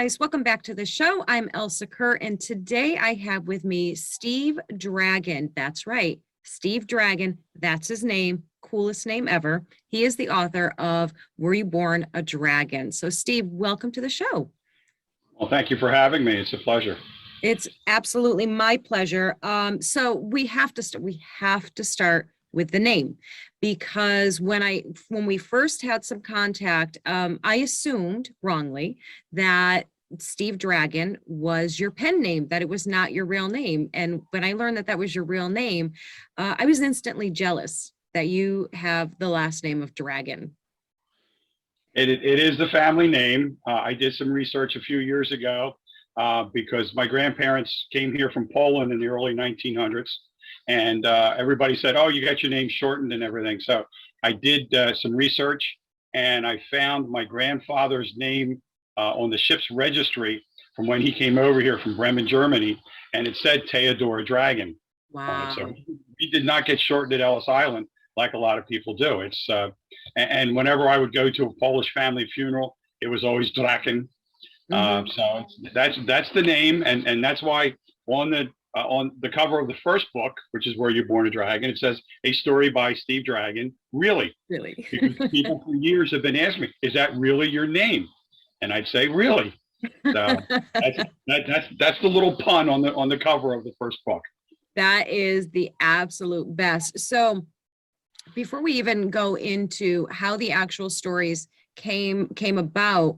guys, welcome back to the show. I'm Elsa Kerr, and today I have with me Steve Dragon. That's right, Steve Dragon. That's his name. Coolest name ever. He is the author of Were You Born a Dragon? So, Steve, welcome to the show. Well, thank you for having me. It's a pleasure. It's absolutely my pleasure. So we have to start with the name, because when we first had some contact, I assumed wrongly that Steve Dragon was your pen name, that it was not your real name. And when I learned that that was your real name, I was instantly jealous that you have the last name of Dragon. It is the family name. I did some research a few years ago because my grandparents came here from Poland in the early 1900s, and everybody said, "Oh, you got your name shortened and everything." So I did some research, and I found my grandfather's name on the ship's registry from when he came over here from Bremen, Germany, and it said Theodore Dragon. Wow. So he did not get shortened at Ellis Island like a lot of people do. And whenever I would go to a Polish family funeral, it was always Draken. So that's the name, and that's why on the cover of the first book, which is Were You Born a Dragon, it says a story by Steve Dragon. Really, because people for years have been asking me, "Is that really your name?" And I'd say, "Really." So that's the little pun on the cover of the first book. That is the absolute best. So before we even go into how the actual stories came about,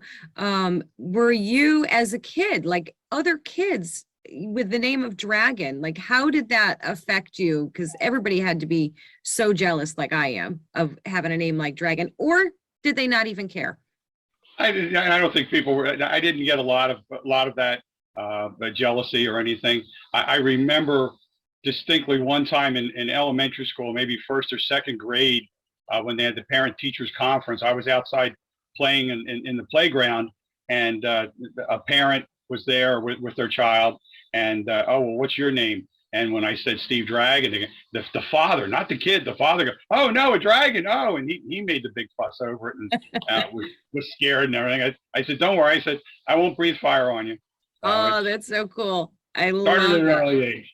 were you as a kid like other kids with the name of Dragon? Like, how did that affect you? Because everybody had to be so jealous, like I am, of having a name like Dragon. Or did they not even care? I don't think people were. I didn't get a lot of that jealousy or anything. I remember distinctly one time in elementary school, maybe first or second grade, when they had the parent teachers conference. I was outside playing in the playground, and a parent was there with their child, and "Oh, well, what's your name?" And when I said Steve Dragon, the father, not the kid, the father goes, "Oh no, a dragon!" Oh, and he made the big fuss over it, and was scared and everything. I said, "Don't worry," I said, "I won't breathe fire on you." Oh, that's so cool. I Started love at an it. early age.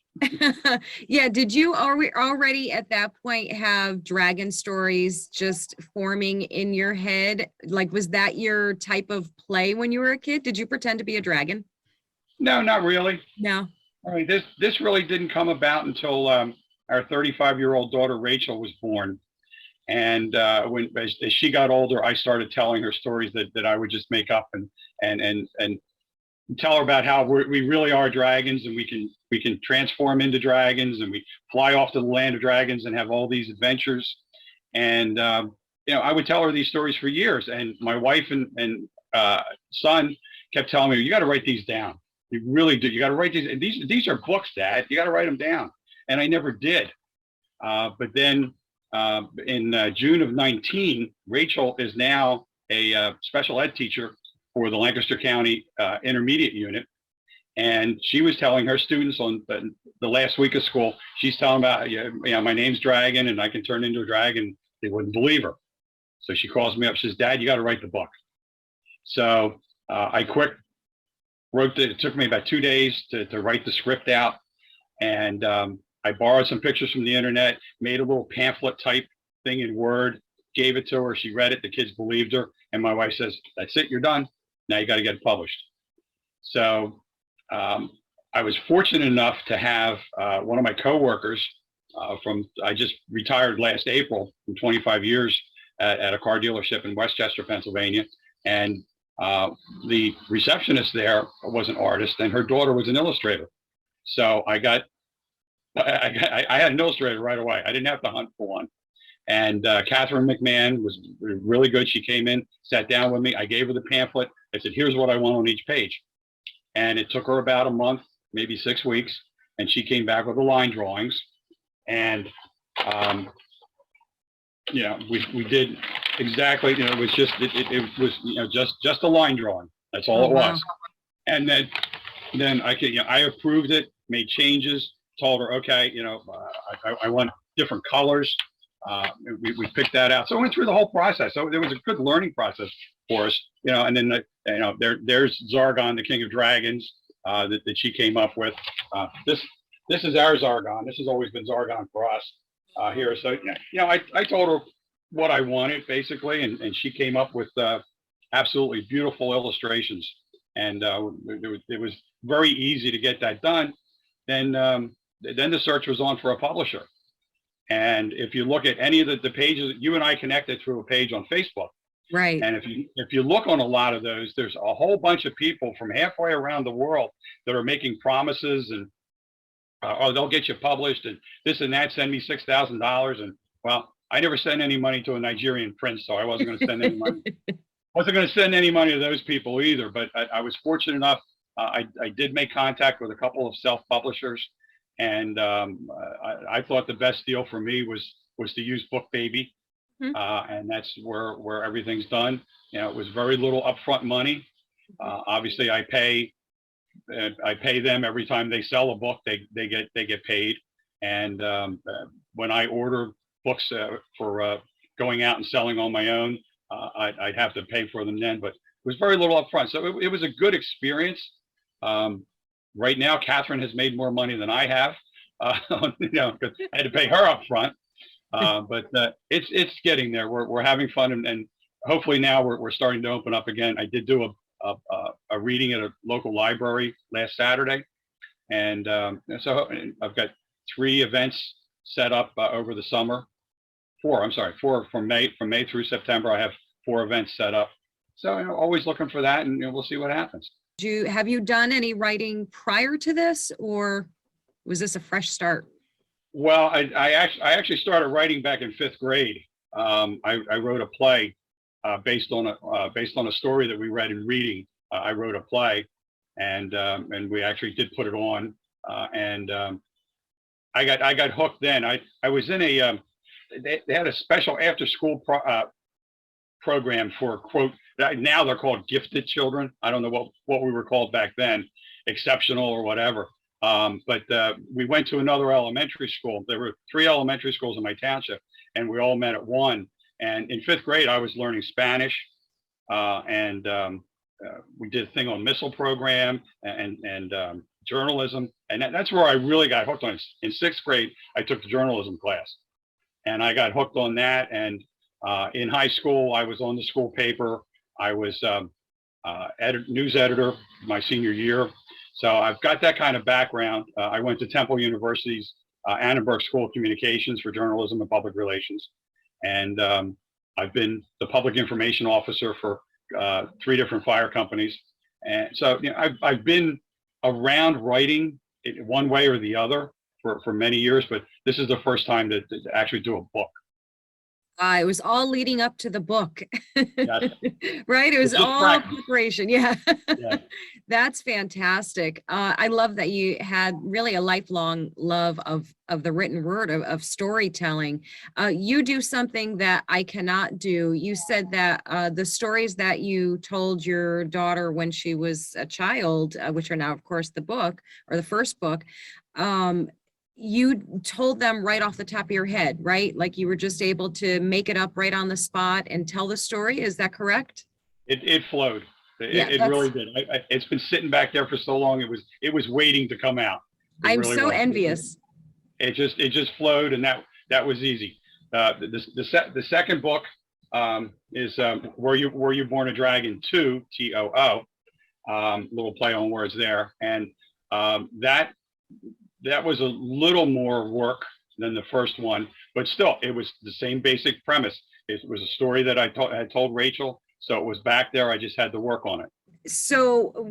Yeah, did you already at that point have dragon stories just forming in your head? Like, was that your type of play when you were a kid? Did you pretend to be a dragon? No, not really. No. I mean, this really didn't come about until our 35-year-old daughter Rachel was born, and as she got older, I started telling her stories that I would just make up and tell her about how we really are dragons, and we can transform into dragons, and we fly off to the land of dragons and have all these adventures. And I would tell her these stories for years, and my wife and son kept telling me, "You got to write these down. You really do. You got to write these. And these are books, Dad. You got to write them down." And I never did. But then in June of 19, Rachel is now a special ed teacher for the Lancaster County intermediate unit. And she was telling her students on the last week of school, she's telling about, my name's Dragon and I can turn into a dragon. They wouldn't believe her. So she calls me up, she says, "Dad, you got to write the book." So I wrote it. It took me about 2 days to write the script out. And I borrowed some pictures from the internet, made a little pamphlet type thing in Word, gave it to her. She read it. The kids believed her. And my wife says, "That's it. You're done. Now you got to get it published." So I was fortunate enough to have one of my coworkers I just retired last April from 25 years at a car dealership in Westchester, Pennsylvania. And the receptionist there was an artist, and her daughter was an illustrator. So I had an illustrator right away. I didn't have to hunt for one. And Catherine McMahon was really good. She came in, sat down with me. I gave her the pamphlet. I said, "Here's what I want on each page." And it took her about a month, maybe 6 weeks. And she came back with the line drawings. And, we did exactly, it was just, it was, just a line drawing. That's all it was. And then I approved it, made changes, told her, "Okay, I want different colors." We picked that out. So we went through the whole process. So there was a good learning process for us, and then there's Zargon, the King of Dragons, that she came up with. This is our Zargon. This has always been Zargon for us here. So I told her what I wanted basically, and she came up with absolutely beautiful illustrations, and it was very easy to get that done. Then the search was on for a publisher. And if you look at any of the pages, you and I connected through a page on Facebook. Right. And if you look on a lot of those, there's a whole bunch of people from halfway around the world that are making promises and oh, they'll get you published and this and that, send me $6,000. And well, I never sent any money to a Nigerian prince, so I wasn't going to send any money. Wasn't going to send any money to those people either. But I was fortunate enough. I did make contact with a couple of self-publishers. And I thought the best deal for me was to use BookBaby, and that's where everything's done. It was very little upfront money. Obviously, I pay them every time they sell a book. They get paid. And when I order books for going out and selling on my own, I'd have to pay for them then. But it was very little upfront, so it was a good experience. Right now, Catherine has made more money than I have, because I had to pay her up front. But it's getting there. We're having fun, and hopefully now we're starting to open up again. I did do a reading at a local library last Saturday, and so I've got 3 events set up over the summer. 4 from May through September. I have 4 events set up. So always looking for that, and we'll see what happens. Have you done any writing prior to this, or was this a fresh start? Well, I actually started writing back in 5th grade. I wrote a play based on a story that we read in reading. I wrote a play, and we actually did put it on. I got hooked then. I was in a they had a special after school program for, quote, now they're called gifted children. I don't know what we were called back then, exceptional or whatever. But we went to another elementary school. There were 3 elementary schools in my township, and we all met at one. And in 5th grade, I was learning Spanish, and we did a thing on missile program and journalism. And that's where I really got hooked on it. In 6th grade, I took the journalism class, and I got hooked on that. And in high school, I was on the school paper. I was news editor my senior year. So I've got that kind of background. I went to Temple University's Annenberg School of Communications for Journalism and Public Relations. And I've been the public information officer for 3 different fire companies. And so I've been around writing in one way or the other for many years, but this is the first time to actually do a book. It was all leading up to the book, Yes. right? It was all practice. preparation. Yeah. Yeah. That's fantastic. I love that you had really a lifelong love of the written word, of storytelling. You do something that I cannot do. You said that the stories that you told your daughter when she was a child, which are now, of course, the book or the first book, you told them right off the top of your head, right? Like you were just able to make it up right on the spot and tell the story. Is that correct? It flowed. Yeah, It really did. It's been sitting back there for so long. It was waiing to come out. I'm so envious. It just flowed, and that was easy. The second book is Were You Born a Dragon 2, TOO. Little play on words there, and that was a little more work than the first one, but still, it was the same basic premise. It was a story that I had told Rachel, so it was back there. I just had to work on it. So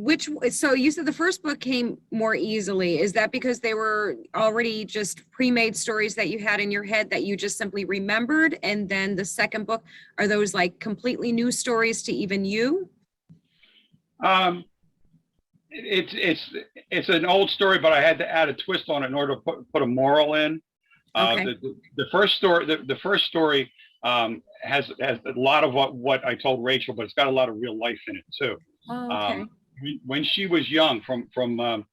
you said the first book came more easily. Is that because they were already just pre-made stories that you had in your head that you just simply remembered? And then the second book, are those like completely new stories to even you? It's an old story, but I had to add a twist on it in order to put a moral in. Okay. The first story has a lot of what I told Rachel, but it's got a lot of real life in it too. Oh, okay. When she was young, from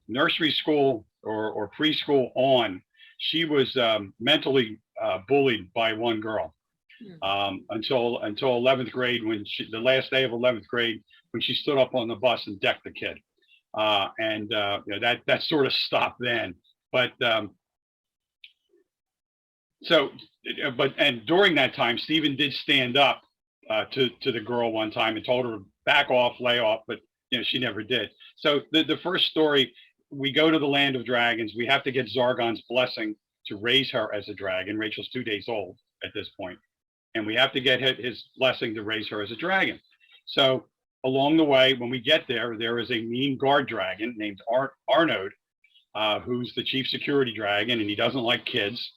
nursery school or preschool on, she was mentally bullied by one girl until 11th grade, when the last day of 11th grade, when she stood up on the bus and decked the kid. That sort of stopped then. But and during that time, Stephen did stand up to the girl one time and told her to back off, lay off, but she never did. So the first story, we go to the land of dragons. We have to get Zargon's blessing to raise her as a dragon. Rachel's 2 days old at this point, and we have to get his blessing to raise her as a dragon. So along the way, when we get there, there is a mean guard dragon named Arnode, who's the chief security dragon, and he doesn't like kids.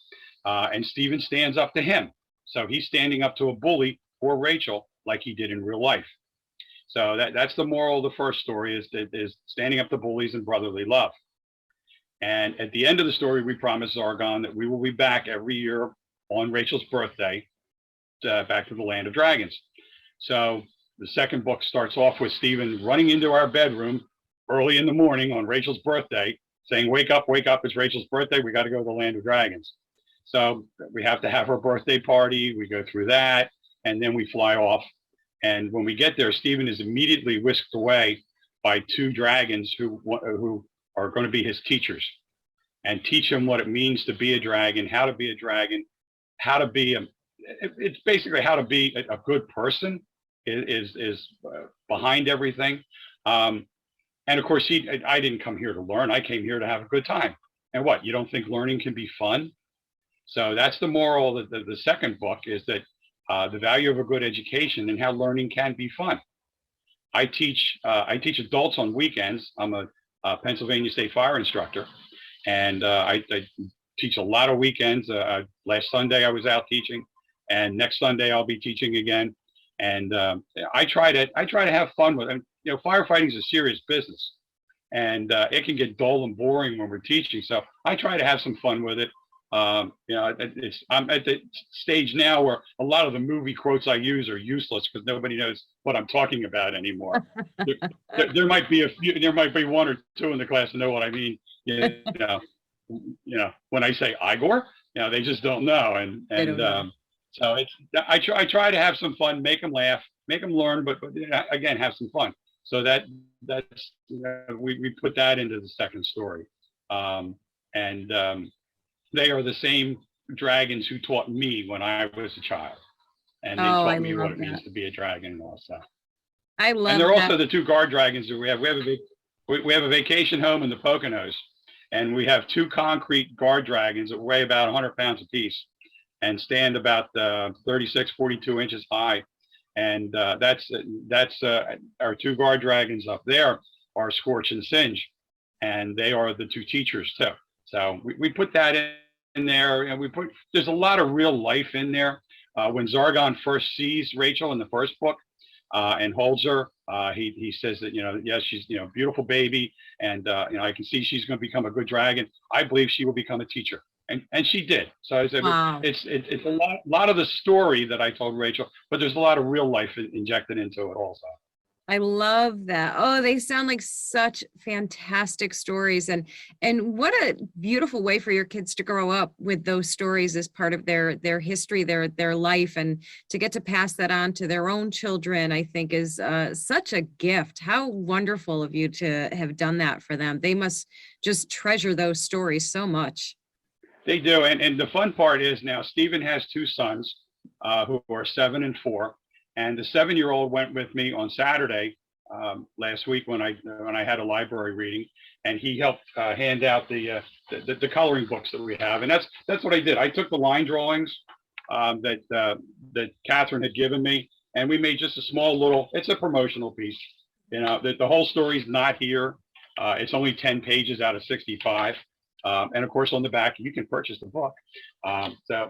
And Stephen stands up to him. So he's standing up to a bully for Rachel like he did in real life. So that's the moral of the first story, is standing up to bullies and brotherly love. And at the end of the story, we promise Zargon that we will be back every year on Rachel's birthday, back to the land of dragons. So the second book starts off with Stephen running into our bedroom early in the morning on Rachel's birthday, saying, wake up, it's Rachel's birthday. We got to go to the land of dragons. So we have to have her birthday party. We go through that, and then we fly off. And when we get there, Stephen is immediately whisked away by two dragons who are going to be his teachers and teach him what it means to be a dragon, how to be a dragon, how to be it's basically how to be a good person is behind everything. And of course, I didn't come here to learn. I came here to have a good time. And what, you don't think learning can be fun? So that's the moral of the second book, is that the value of a good education and how learning can be fun. I teach adults on weekends. I'm a Pennsylvania State fire instructor, and I teach a lot of weekends. Last Sunday I was out teaching, and next Sunday I'll be teaching again. And I try to have fun with it. Firefighting is a serious business, and it can get dull and boring when we're teaching. So I try to have some fun with it. I'm at the stage now where a lot of the movie quotes I use are useless because nobody knows what I'm talking about anymore. there might be one or two in the class that know what I mean. When I say Igor, they just don't know. So I try to have some fun, make them laugh, make them learn, but again, have some fun. So that's we put that into the second story. They are the same dragons who taught me when I was a child, and they taught me what it means to be a dragon also. I love. And they're also the two guard dragons that we have. We have a vacation home in the Poconos, and we have two concrete guard dragons that weigh about 100 pounds apiece and stand about 36, 42 inches high. And that's our two guard dragons up there are Scorch and Singe, and they are the two teachers too. So we put that in there, and there's a lot of real life in there. When Zargon first sees Rachel in the first book and holds her, he says that, yes, she's, beautiful baby. And, I can see she's going to become a good dragon. I believe she will become a teacher. And she did. So I said, wow. It's a lot of the story that I told Rachel, but there's a lot of real life injected into it also. I love that. Oh, they sound like such fantastic stories, and what a beautiful way for your kids to grow up with those stories as part of their history, their life, and to get to pass that on to their own children, I think is such a gift. How wonderful of you to have done that for them. They must just treasure those stories so much. They do, and the fun part is now Stephen has two sons who are 7 and 4. And the 7-year-old went with me on Saturday last week when I had a library reading, and he helped hand out the coloring books that we have. And that's what I did. I took the line drawings that Catherine had given me, and we made just a small it's a promotional piece. The whole story's not here. It's only 10 pages out of 65. And of course, on the back, you can purchase the book. So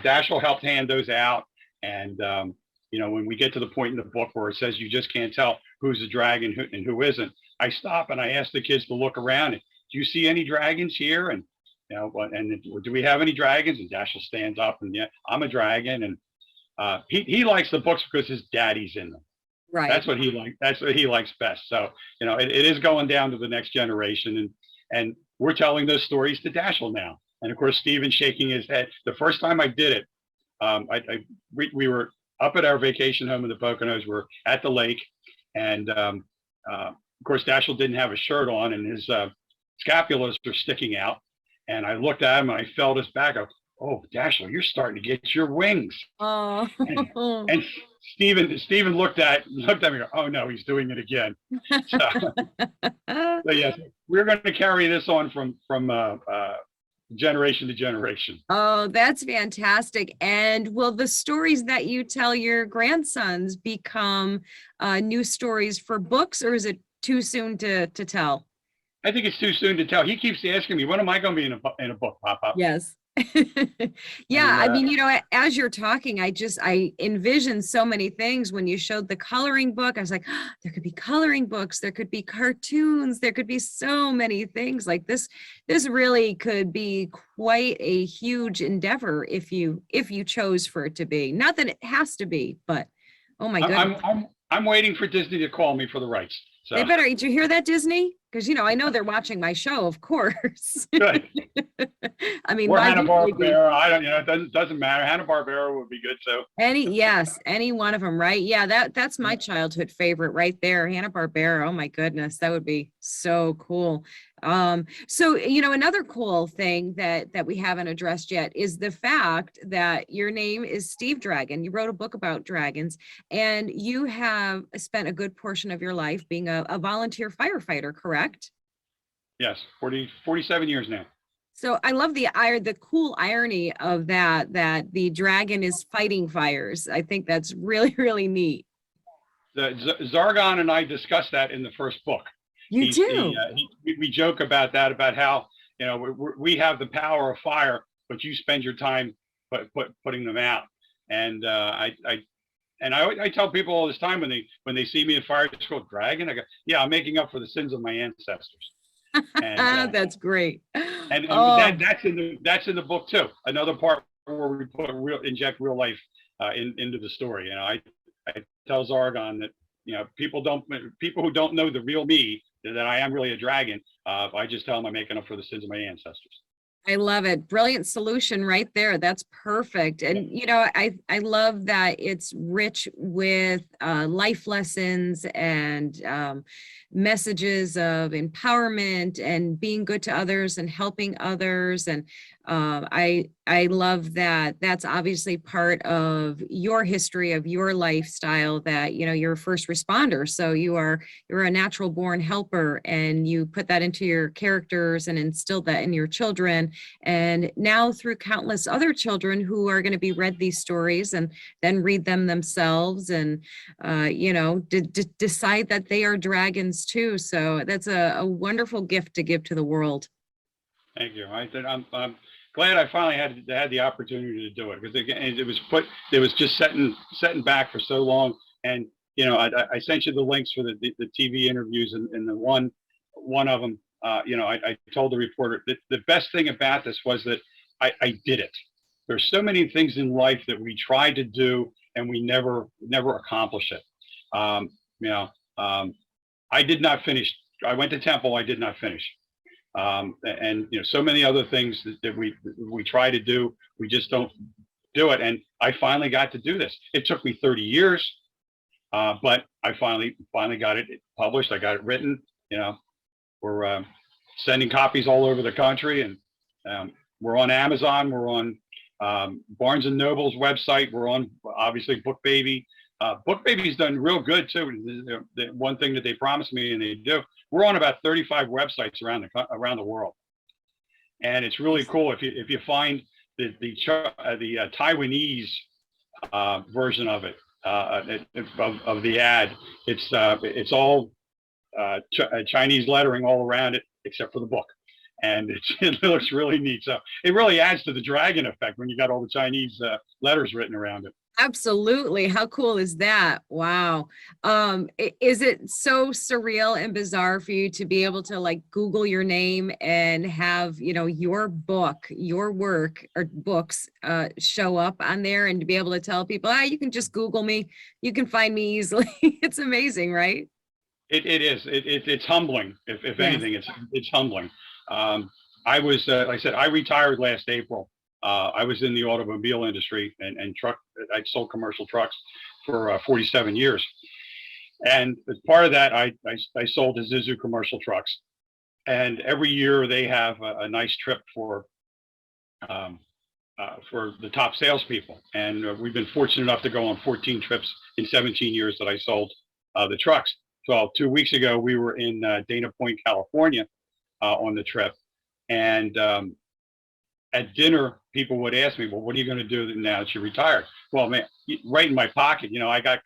Dashiell helped hand those out. And, when we get to the point in the book where it says you just can't tell who's a dragon and who isn't, I stop and I ask the kids to look around. And, do you see any dragons here? And, and do we have any dragons? And Dashiell stands up and, yeah, I'm a dragon. And he likes the books because his daddy's in them. Right. That's what he likes best. So, it is going down to the next generation. And we're telling those stories to Dashiell now. And of course, Stephen shaking his head. The first time I did it, we were up at our vacation home in the Poconos. We're at the lake, and of course, Dashiell didn't have a shirt on, and his scapulas are sticking out. And I looked at him, and I felt his back. I go, "Oh, Dashiell, you're starting to get your wings." Oh. And Stephen looked at me and go, "Oh no, he's doing it again." So yes, we're going to carry this on from generation to generation. Oh, that's fantastic. And will the stories that you tell your grandsons become new stories for books, or is it too soon to tell? I think it's too soon to tell. He keeps asking me, "When am I going to be in a book, Pop-Up?" Yes. Yeah, I mean, as you're talking, I envisioned so many things when you showed the coloring book. I was like, "Oh, there could be coloring books, there could be cartoons, there could be so many things like this. This really could be quite a huge endeavor if you chose for it to be. Not that it has to be, but oh my goodness. I'm waiting for Disney to call me for the rights. So. They better. Did you hear that, Disney? Because I know they're watching my show, of course. Good. I mean, or Hanna-Barbera. I don't. It doesn't matter. Hanna-Barbera would be good too. Any one of them, right? Yeah, that's my childhood favorite right there. Hanna-Barbera. Oh my goodness, that would be so cool. So another cool thing that we haven't addressed yet is the fact that your name is Steve Dragon. You wrote a book about dragons, and you have spent a good portion of your life being a volunteer firefighter, correct? Yes, 47 years now. So I love the cool irony of that the dragon is fighting fires. I think that's really, really neat. Zargon and I discussed that in the first book. You do. We joke about that, about how we have the power of fire, but you spend your time putting them out. And I tell people all this time when they see me in fire school, dragon, I go, "Yeah, I'm making up for the sins of my ancestors." And, that's great. And that's in the book too. Another part where we inject real life into the story. I tell Zargon that people who don't know the real me, that I am really a dragon. I just tell them I'm making up for the sins of my ancestors. I love it. Brilliant solution right there. That's perfect. And, I love that it's rich with life lessons and messages of empowerment and being good to others and helping others. And I love that that's obviously part of your history, of your lifestyle, that, you're a first responder. So you're a natural born helper, and you put that into your characters and instilled that in your children. And now through countless other children who are going to be read these stories and then read them themselves and, decide that they are dragons too. So that's a wonderful gift to give to the world. Thank you. I'm glad I finally had the opportunity to do it, because it was just setting back for so long. And I sent you the links for the TV interviews, and the one of them, I told the reporter that the best thing about this was that I did it. There's so many things in life that we try to do and we never accomplish it. I did not finish. I went to Temple. I did not finish. And so many other things that we try to do, we just don't do it. And I finally got to do this. It took me 30 years, but I finally got it published. I got it written. We're sending copies all over the country, and we're on Amazon. We're on Barnes and Noble's website. We're on, obviously, BookBaby. BookBaby's done real good too. The one thing that they promised me, and they do, we're on about 35 websites around the world, and it's really cool if you find the Taiwanese version of it, of the ad. It's all Chinese lettering all around it except for the book, and it looks really neat. So it really adds to the dragon effect when you got all the Chinese letters written around it. Absolutely. How cool is that? Wow. Is it so surreal and bizarre for you to be able to Google your name and have, your book, your work or books show up on there, and to be able to tell people, you can just Google me. You can find me easily. It's amazing, right? It is. It's humbling. If anything, it's humbling. I was, like I said, I retired last April. I was in the automobile industry and truck. I sold commercial trucks for 47 years. And as part of that, I sold Isuzu commercial trucks. And every year they have a nice trip um, for the top salespeople. And we've been fortunate enough to go on 14 trips in 17 years that I sold the trucks. So 2 weeks ago, we were in Dana Point, California on the trip. And at dinner, people would ask me, well, what are you going to do now that you're retired? Well, man, right in my pocket, I got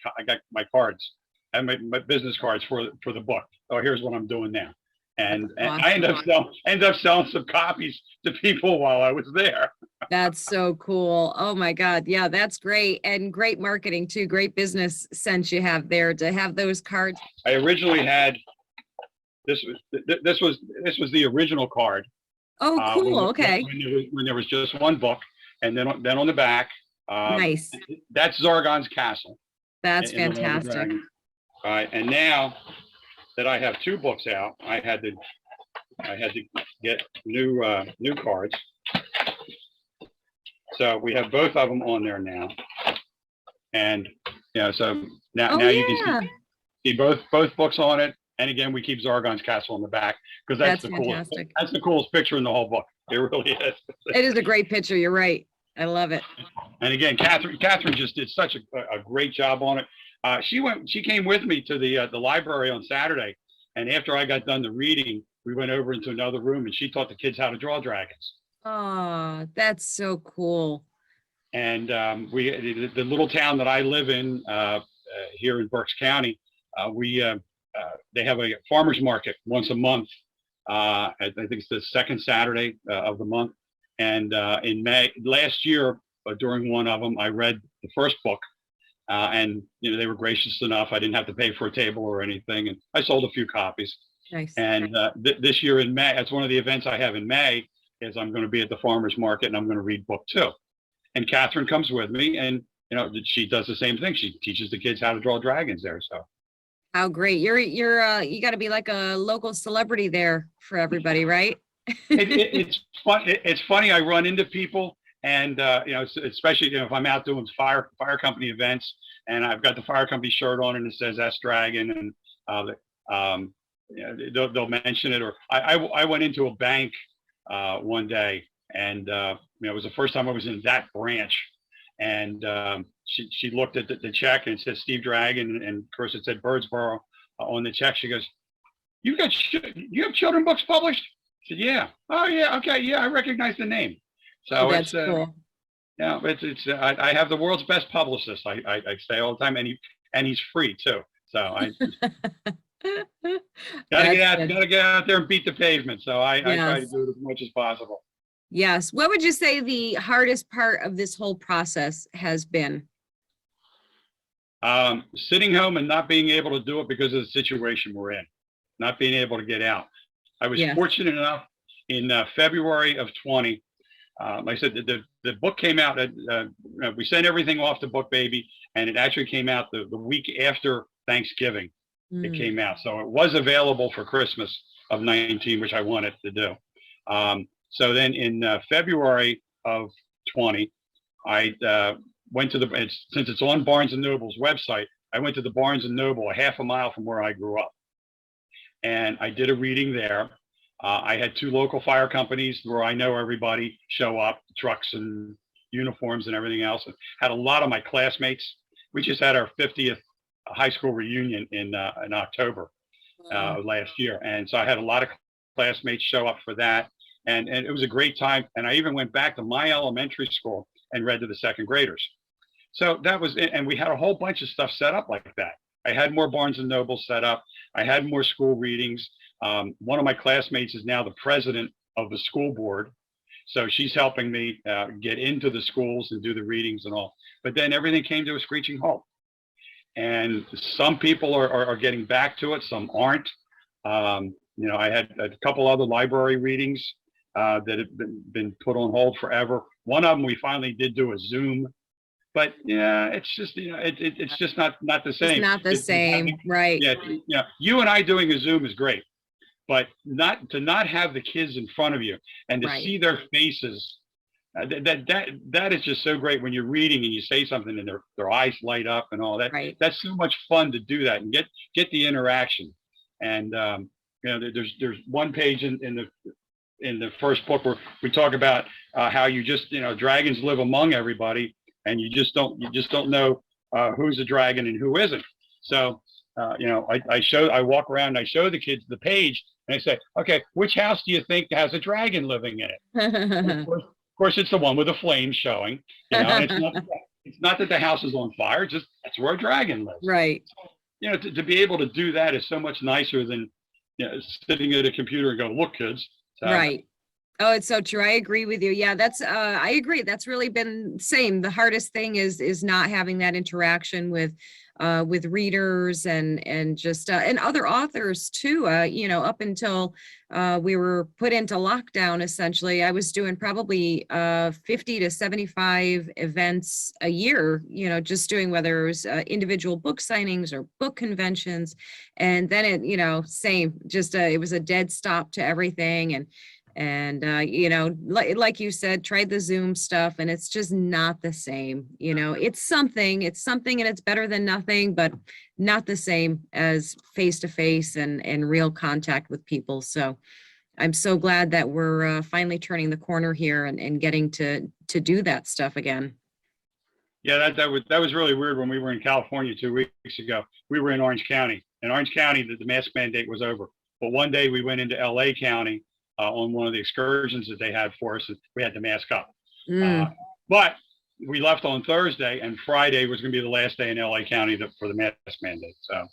my cards and my business cards for the book. Oh, here's what I'm doing now. And Awesome. I ended up selling some copies to people while I was there. That's so cool. Oh my God. Yeah, that's great. And great marketing too. Great business sense you have there to have those cards. I originally had this was the original card. Oh, cool. Okay. When there was just one book, and then on the back, Nice. that's Zargon's Castle. That's in the Land of fantastic. Dragons. All right, and now that I have two books out, I had to get new cards. So we have both of them on there now, and so now you can see both books on it. And again, we keep Zargon's Castle on the back because that's the fantastic. coolest. That's the coolest picture in the whole book. It really is. It is a great picture. You're right. I love it. And again, Catherine just did such a great job on it. She came with me to the library on Saturday, and after I got done the reading, we went over into another room, and she taught the kids how to draw dragons. Oh, that's so cool. And the little town that I live in here in Berks County, they have a farmers market once a month. I think it's the second Saturday of the month. And in May last year, during one of them, I read the first book, and they were gracious enough. I didn't have to pay for a table or anything, and I sold a few copies. Nice. And this year in May, that's one of the events I have in May. Is I'm going to be at the farmers market, and I'm going to read book 2. And Catherine comes with me, and she does the same thing. She teaches the kids how to draw dragons there. So. How great. You got to be like a local celebrity there for everybody, right? It's fun. It's funny. I run into people, and especially if I'm out doing fire company events, and I've got the fire company shirt on, and it says S Dragon, and they'll mention it. Or I went into a bank one day, and it was the first time I was in that branch, and she looked at the check, and it said Steve Dragon, and of course it said Birdsboro on the check. She goes, you have children books published? I said, yeah. Oh yeah, okay, yeah, I recognize the name. So that's cool. Yeah, I have the world's best publicist. I say all the time, and he's free too. So I gotta get out there and beat the pavement. So I try to do it as much as possible. Yes. What would you say the hardest part of this whole process has been? Sitting home and not being able to do it because of the situation we're in, not being able to get out. I was fortunate enough in February of 20. Like I said, the book came out. We sent everything off to Book Baby, and it actually came out the week after Thanksgiving. It came out, so it was available for Christmas of 19, which I wanted to do. So then in February of 20, I went to since it's on Barnes and Noble's website, I went to the Barnes and Noble a half a mile from where I grew up, and I did a reading there. I had 2 local fire companies where I know everybody show up, trucks and uniforms and everything else. And had a lot of my classmates. We just had our 50th high school reunion in October last year, and so I had a lot of classmates show up for that, and it was a great time. And I even went back to my elementary school and read to the second graders. So that was it, and we had a whole bunch of stuff set up like that. I had more Barnes and Noble set up. I had more school readings. One of my classmates is now the president of the school board, so she's helping me get into the schools and do the readings and all. But then everything came to a screeching halt. And some people are getting back to it, some aren't. I had a couple other library readings that have been put on hold forever. One of them we finally did do a Zoom, but yeah, it's just it's just not the same. It's not the same, right? Yeah, you and I doing a Zoom is great, but not have the kids in front of you and to Right. see their faces. That is just so great when you're reading and you say something and their eyes light up and all that. Right. That's so much fun to do that and get the interaction. And there's one page in the first book where we talk about how you just dragons live among everybody, and you just don't know who's a dragon and who isn't. So I walk around and I show the kids the page and I say, okay, which house do you think has a dragon living in it? And of course, it's the one with the flames showing. And it's not that the house is on fire. It's just that's where a dragon lives. Right. To be able to do that is so much nicer than sitting at a computer and go, look, kids. So, Right. Oh, it's so true. I agree with you. Yeah, that's I agree. That's really been same. The hardest thing is not having that interaction with readers and just and other authors too. Up until we were put into lockdown, essentially, I was doing probably 50 to 75 events a year, just doing whether it was individual book signings or book conventions. And then same, just it was a dead stop to everything. And like you said, tried the Zoom stuff and it's just not the same. It's something and it's better than nothing, but not the same as face to face and real contact with people. So I'm so glad that we're finally turning the corner here and getting to do that stuff again. Yeah, that was really weird when we were in California 2 weeks ago. We were in Orange County. In Orange County, the mask mandate was over. But one day we went into LA County on one of the excursions that they had for us, and we had to mask up. But we left on Thursday, and Friday was going to be the last day in LA County for the mask mandate. So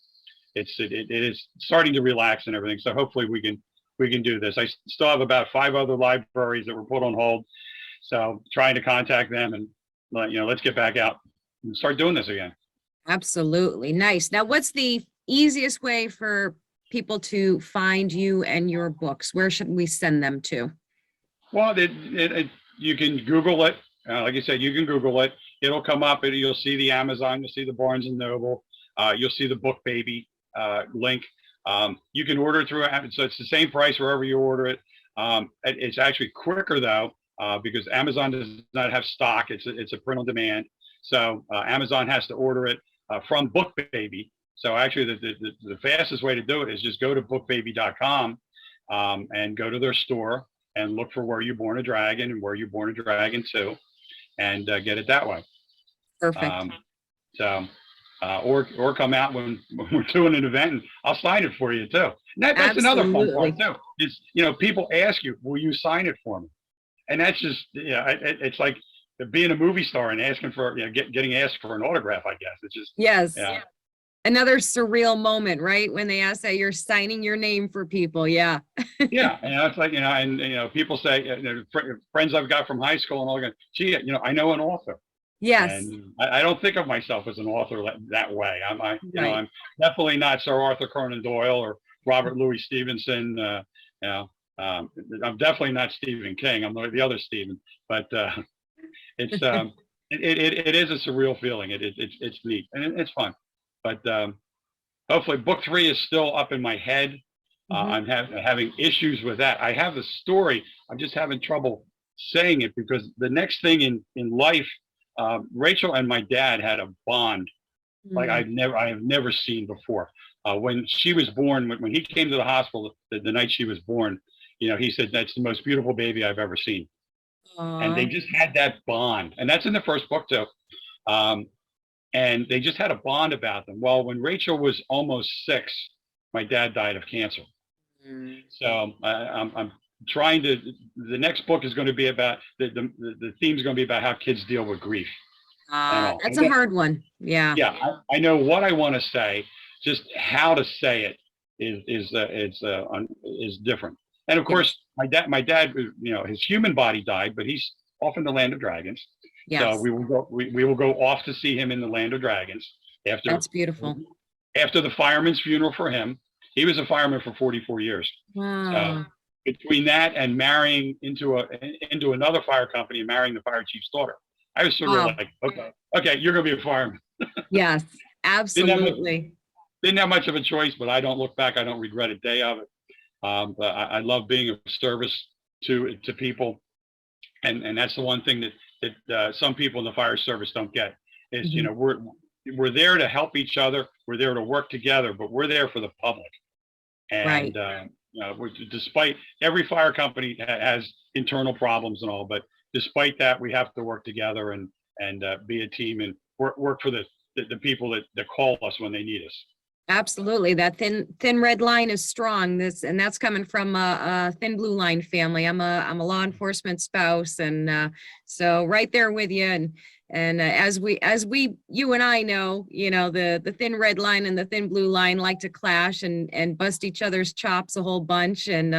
it is starting to relax and everything. So hopefully we can do this. I still have about 5 other libraries that were put on hold. So trying to contact them and let's get back out and start doing this again. Absolutely. Nice. Now, what's the easiest way for people to find you and your books? Where should we send them to? Well, you can Google it. Like I said, you can Google it. It'll come up. You'll see the Amazon. You'll see the Barnes and Noble. You'll see the Book Baby link. You can order through it. So it's the same price wherever you order it. It's actually quicker though, because Amazon does not have stock. It's a print on demand. So Amazon has to order it from Book Baby. So actually, the fastest way to do it is just go to bookbaby.com and go to their store and look for Were You Born a Dragon and Were You Born a Dragon 2 and get it that way. Perfect. Or come out when we're doing an event and I'll sign it for you too. And that's another fun part too. Is people ask you, will you sign it for me? And that's just it's like being a movie star and asking for getting asked for an autograph. I guess it's just yes. Yeah. Another surreal moment, right? When they ask that you're signing your name for people. Yeah. Yeah. It's like, and people say, friends I've got from high school and all that, gee, I know an author. Yes. And I don't think of myself as an author that way. I'm definitely not Sir Arthur Conan Doyle or Robert Louis Stevenson. I'm definitely not Stephen King. I'm the other Stephen, but it's it is a surreal feeling. It's neat and it's fun. But hopefully book 3 is still up in my head. I'm having issues with that. I have the story. I'm just having trouble saying it because the next thing in life, Rachel and my dad had a bond like I have never seen before. When she was born, when he came to the hospital the night she was born, he said, that's the most beautiful baby I've ever seen. Aww. And they just had that bond. And that's in the first book too. And they just had a bond about them. Well, when Rachel was almost 6, my dad died of cancer. So I'm trying to, the next book is going to be about, the theme is going to be about how kids deal with grief. That's a hard one. Yeah. Yeah. I know what I want to say, just how to say it is different. And of course, my dad, his human body died, but he's off in the land of dragons. Yes. So we will go off to see him in the land of dragons after. That's beautiful. After the fireman's funeral for him, he was a fireman for 44 years. Wow. So between that and marrying into another fire company and marrying the fire chief's daughter, I was sort of like, okay, you're going to be a fireman. Yes, absolutely. Didn't have much of a choice, but I don't look back. I don't regret a day of it. I love being of service to people, and that's the one thing that some people in the fire service don't get is, Mhm. we're there to help each other, we're there to work together, but we're there for the public. Right. And despite every fire company has internal problems and all, but despite that, we have to work together and be a team and work for the people that call us when they need us. Absolutely. That thin red line is strong. And that's coming from a thin blue line family. I'm a law enforcement spouse, and so right there with you. And as we you and I know, the thin red line and the thin blue line like to clash and bust each other's chops a whole bunch. And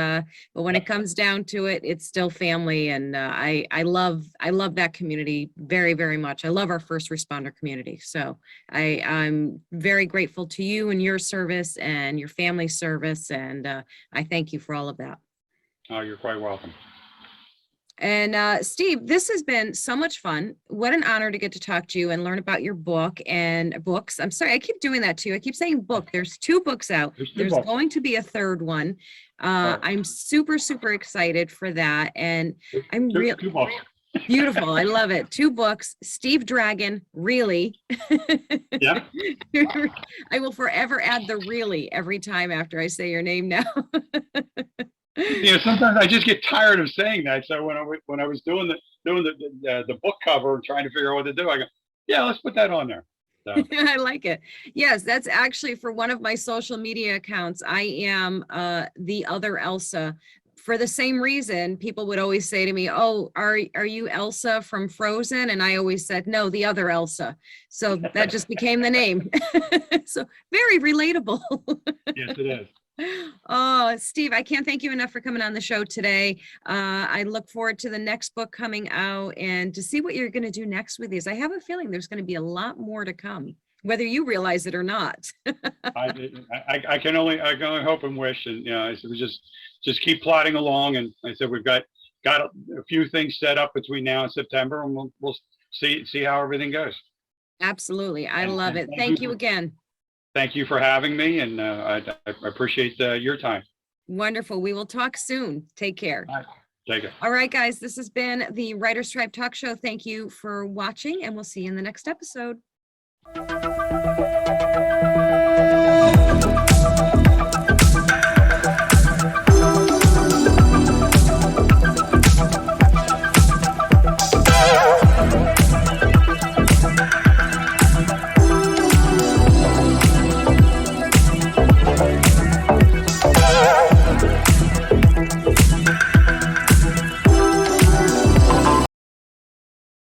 but when it comes down to it, it's still family. And I love that community very, very much. I love our first responder community. So I'm very grateful to you and your service and your family's service, and I thank you for all of that. Oh, you're quite welcome. And Steve, this has been so much fun. What an honor to get to talk to you and learn about your book and books. I'm sorry, I keep doing that too. I keep saying book. There's 2 books out. There's two There's books. going to be a third one. Right. I'm super, super excited for that. And I'm Two, real two books. beautiful. I love it. 2 books. Steve Dragon, really. Yeah. I will forever add the really every time after I say your name now. Sometimes I just get tired of saying that. So when I was doing the book cover and trying to figure out what to do, I go, yeah, let's put that on there. So. I like it. Yes, that's actually for one of my social media accounts. I am the other Elsa. For the same reason, people would always say to me, "Oh, are you Elsa from Frozen?" And I always said, "No, the other Elsa." So that just became the name. So very relatable. Yes, it is. Oh, Steve, I can't thank you enough for coming on the show today. I look forward to the next book coming out and to see what you're going to do next with these. I have a feeling there's going to be a lot more to come, whether you realize it or not. I can only hope and wish, and I said we just keep plodding along, and I said we've got a few things set up between now and September, and we'll see how everything goes. Absolutely, I And love it. Thank you again. Thank you for having me, and I appreciate your time. Wonderful. We will talk soon. Take care. All right. Take it. All right, guys, this has been the Writer's Tribe Talk Show. Thank you for watching, and we'll see you in the next episode.